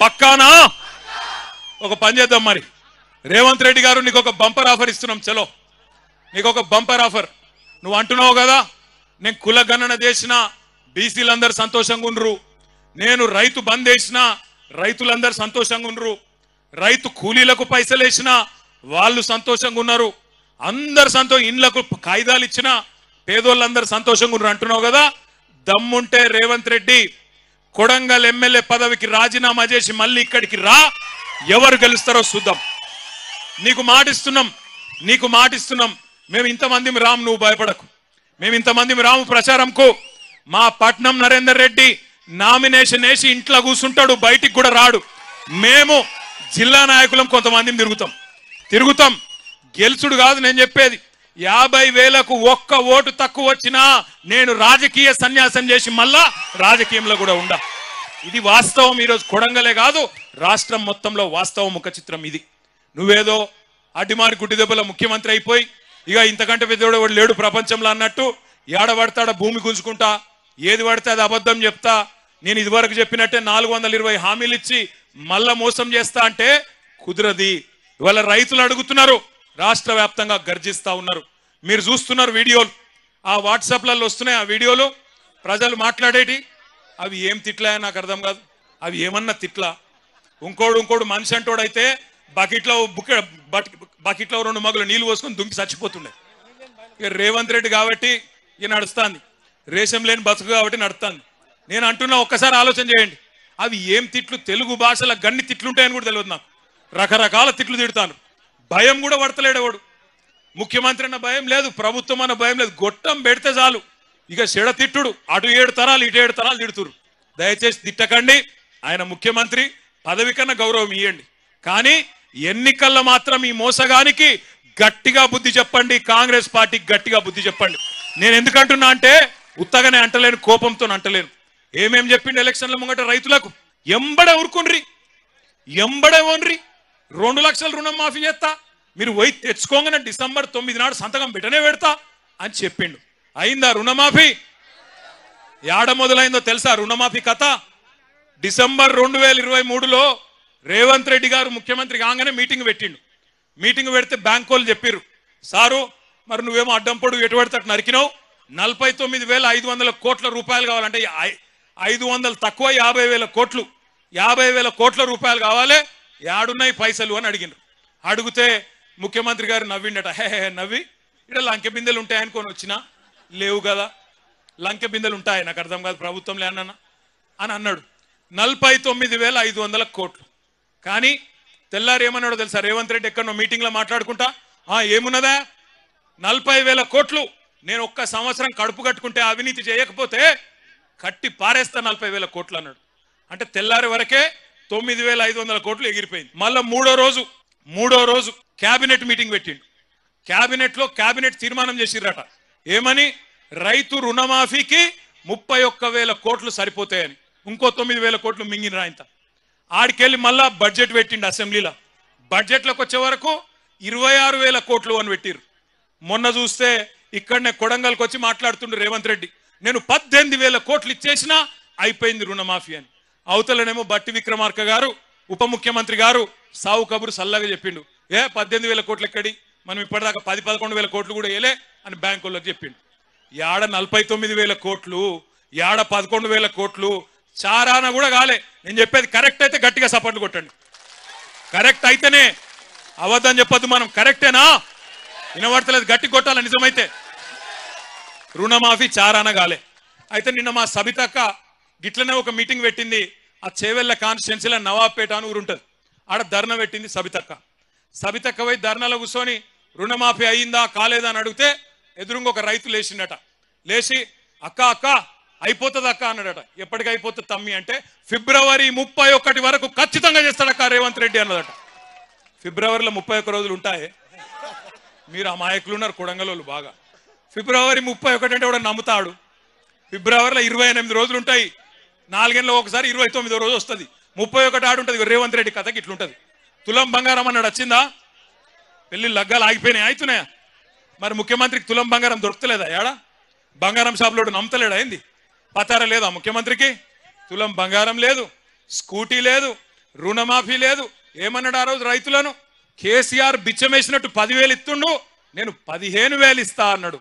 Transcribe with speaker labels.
Speaker 1: పక్కానా? ఒక పని చేద్దాం మరి, రేవంత్ రెడ్డి గారు నీకు ఒక బంపర్ ఆఫర్ ఇస్తున్నాం. చలో, నీకు ఒక బంపర్ ఆఫర్. నువ్వు అంటున్నావు కదా నేను కుల గణన చేసిన బీసీలందరూ సంతోషంగా ఉండ్రు, నేను రైతు బంద్ వేసిన రైతులందరూ సంతోషంగా ఉండ్రు, రైతు కూలీలకు పైసలు వేసిన వాళ్ళు సంతోషంగా ఉన్నారు, అందరు ఇండ్లకు కాయిదాలు ఇచ్చిన పేదోళ్ళందరూ సంతోషంగా ఉన్నారు అంటున్నావు కదా. దమ్ముంటే రేవంత్ రెడ్డి కొడంగల్ ఎమ్మెల్యే పదవికి రాజీనామా చేసి మళ్ళీ ఇక్కడికి రా, ఎవరు గెలుస్తారో చూద్దాం. నీకు మాటిస్తున్నాం. మేము ఇంతమంది రాము, నువ్వు భయపడకు. మేము ఇంతమంది రాము ప్రచారంకు. మా పట్నం నరేందర్ రెడ్డి నామినేషన్ వేసి ఇంట్లో కూర్చుంటాడు, బయటికి కూడా రాడు. మేము జిల్లా నాయకులం కొంతమందిని తిరుగుతాం. గెలుచుడు కాదు నేను చెప్పేది. 50,000కు ఒక్క ఓటు తక్కువ వచ్చినా నేను రాజకీయ సన్యాసం చేసి మళ్ళా రాజకీయంలో కూడా ఉండా. ఇది వాస్తవం. ఈరోజు కొడంగలే కాదు రాష్ట్రం మొత్తంలో వాస్తవం ముఖ చిత్రం ఇది. నువ్వేదో అడ్డిమారి గుడ్డి దెబ్బల ముఖ్యమంత్రి అయిపోయి ఇక ఇంతకంటే పెద్దోడు లేడు ప్రపంచంలో అన్నట్టు ఏడబడతాడ భూమి గుంజుకుంటా, ఏది పడితే అది అబద్ధం చెప్తా, నేను ఇదివరకు చెప్పినట్టే 420 హామీలు ఇచ్చి మళ్ళా మోసం చేస్తా అంటే కుదరది. ఇవాళ రైతులు అడుగుతున్నారు, రాష్ట్ర వ్యాప్తంగా గర్జిస్తా ఉన్నారు. మీరు చూస్తున్నారు వీడియోలు, ఆ వాట్సాప్లలో వస్తున్నాయి ఆ వీడియోలు, ప్రజలు మాట్లాడేటి. అవి ఏం తిట్లా నాకు అర్థం కాదు. అవి ఏమన్నా తిట్లా? ఇంకోడు మనిషి అంటోడైతే బకెట్లో 2 మగులు నీళ్లు పోసుకొని దుంకి చచ్చిపోతుండే. ఇక రేవంత్ రెడ్డి కాబట్టి ఇక నడుస్తుంది, రేషం లేని బతుకు కాబట్టి నడుస్తుంది. నేను అంటున్నా, ఒక్కసారి ఆలోచన చేయండి. అవి ఏం తిట్లు? తెలుగు భాషలో గన్ని తిట్లుంటాయని కూడా తెలియదు నాకు. రకరకాల తిట్లు తిడతాను. భయం కూడా పడతలేడు ఎవడు. ముఖ్యమంత్రి అన్న భయం లేదు, ప్రభుత్వం అన్న భయం లేదు. గొట్టం పెడితే చాలు ఇక చెడ తిట్టుడు. అటు 7 తరాలు ఇటు 7 తరాలు తిడుతురు. దయచేసి తిట్టకండి. ఆయన ముఖ్యమంత్రి, పదవి కన్నా గౌరవం ఇవ్వండి. కానీ ఎన్నికల్లో మాత్రం ఈ మోసగానికి గట్టిగా బుద్ధి చెప్పండి. కాంగ్రెస్ పార్టీకి గట్టిగా బుద్ధి చెప్పండి. నేను ఎందుకంటున్నా అంటే ఉత్తగానే అంటలేను, కోపంతో అంటలేను. ఏమేం చెప్పిండు ఎలక్షన్ల ముంగట రైతులకు? ఎంబడే ఊరుకుండ్రి, ఎంబడే ఓన్రి. 2 లక్షల రుణం మాఫీ చేస్తా, మీరు పోయి తెచ్చుకోగానే డిసెంబర్ 9 నాడు సంతకం పెట్టనే పెడతా అని చెప్పిండు. అయిందా రుణమాఫీ? ఏడ మొదలైందో తెలుసా రుణమాఫీ కథ? డిసెంబర్ 2023లో రేవంత్ రెడ్డి గారు ముఖ్యమంత్రి కాగానే మీటింగ్ పెట్టిండు. మీటింగ్ పెడితే బ్యాంక్ వాళ్ళు చెప్పిర్రు, సారు మరి నువ్వేమో అడ్డం పొడుగు ఎటువంటి నరికినావు, 49,500 కోట్ల రూపాయలు కావాలంటే 500 తక్కువ 50,000 కోట్లు, 50,000 కోట్ల రూపాయలు కావాలి, ఏడున్నాయి పైసలు అని అడిగిండ్రు. అడిగితే ముఖ్యమంత్రి గారు నవ్విండట. నవ్వి ఇక్కడ లంకె బిందెలు ఉంటాయనుకొని వచ్చినా, లేవు కదా, లంకె బిందెలు ఉంటాయి, నాకు అర్థం కాదు ప్రభుత్వం లేనన్నా అని అన్నాడు. 49,500 కోట్లు. కానీ తెల్లారు ఏమన్నాడో తెలుసా రేవంత్ రెడ్డి? ఎక్కడో మీటింగ్లో మాట్లాడుకుంటా, ఏమున్నదా 40,000 కోట్లు నేను ఒక్క సంవత్సరం కడుపు కట్టుకుంటే అవినీతి చేయకపోతే కట్టి పారేస్తా 40,000 కోట్లు అన్నాడు. అంటే తెల్లారి వరకే 9,500 కోట్లు ఎగిరిపోయింది. మళ్ళా మూడో రోజు క్యాబినెట్ మీటింగ్ పెట్టిండు. క్యాబినెట్ తీర్మానం చేసిర్రట. ఏమని? రైతు రుణమాఫీకి 31,000 కోట్లు సరిపోతాయని. ఇంకో 9,000 కోట్లు మింగిన రాయంత. ఆడికెళ్ళి మళ్ళా బడ్జెట్ పెట్టిండు అసెంబ్లీలో. బడ్జెట్లోకి వచ్చే వరకు 26,000 కోట్లు అని పెట్టిర్రు. మొన్న చూస్తే ఇక్కడనే కొడంగల్కి వచ్చి మాట్లాడుతుండు రేవంత్ రెడ్డి, నేను 18,000 కోట్లు ఇచ్చేసినా అయిపోయింది రుణమాఫీ అని. అవతలనేమో బట్టి విక్రమార్క గారు ఉప ముఖ్యమంత్రి గారు సావు కబురు సల్లగా చెప్పిండు, 18,000 కోట్లు ఎక్కడి, మనం ఇప్పటిదాకా 10-11,000 కోట్లు కూడా వేయలే అని బ్యాంకు వాళ్ళకి చెప్పిండు. యాడ 49,000 కోట్లు, యాడ 11,000 కోట్లు, చారాన కూడా కాలే. నేను చెప్పేది కరెక్ట్ అయితే గట్టిగా సపోర్ట్లు కొట్టండి. కరెక్ట్ అయితేనే, అవద్దని చెప్పొద్దు మనం. కరెక్టేనా? వినబడతలేదు, గట్టి కొట్టాలి నిజమైతే. రుణమాఫీ చారాన కాలే. అయితే నిన్న మా సబితక్క గిట్లనే ఒక మీటింగ్ పెట్టింది. ఆ చేవెళ్ళ కాన్స్టిట్యున్సీలో నవాబ్పేట అని ఊరు ఉంటుంది, ఆడ ధర్నా పెట్టింది సబితక్క పోయి ధర్నాలో కూర్చొని రుణమాఫీ అయిందా కాలేదా అని అడిగితే ఎదురుగా ఒక రైతు లేచిండట. లేచి అక్క అయిపోతుంది అక్క అన్నాడట. ఎప్పటికి అయిపోతుంది తమ్మి అంటే ఫిబ్రవరి 31 వరకు ఖచ్చితంగా చేస్తాడక్క రేవంత్ రెడ్డి అన్నదట. ఫిబ్రవరిలో 31 రోజులు ఉంటాయి. మీరు అమాయకులు ఉన్నారు కొడంగలోళ్ళు బాగా. ఫిబ్రవరి 31 అంటే కూడా నమ్ముతాడు. ఫిబ్రవరిలో 28 రోజులు ఉంటాయి. 4 గంటల ఒకసారి 29వ రోజు వస్తుంది. 31 ఆడు ఉంటుంది. రేవంత్ రెడ్డి కథకి ఇట్లుంటది. తులం బంగారం అన్నాడు, వచ్చిందా? పెళ్లి లగ్గాలు ఆగిపోయినాయి, అవుతున్నాయా? మరి ముఖ్యమంత్రికి తులం బంగారం దొరుకుతలేదా? ఏడా బంగారం షాపులోడు నమ్ముతలేడా? ఏంది పతార లేదా ముఖ్యమంత్రికి? తులం బంగారం లేదు, స్కూటీ లేదు, రుణమాఫీ లేదు. ఏమన్నాడు ఆ రోజు రైతులను? కేసీఆర్ బిచ్చమేసినట్టు 10,000 ఇస్తుండు, నేను 15,000 ఇస్తా అన్నాడు.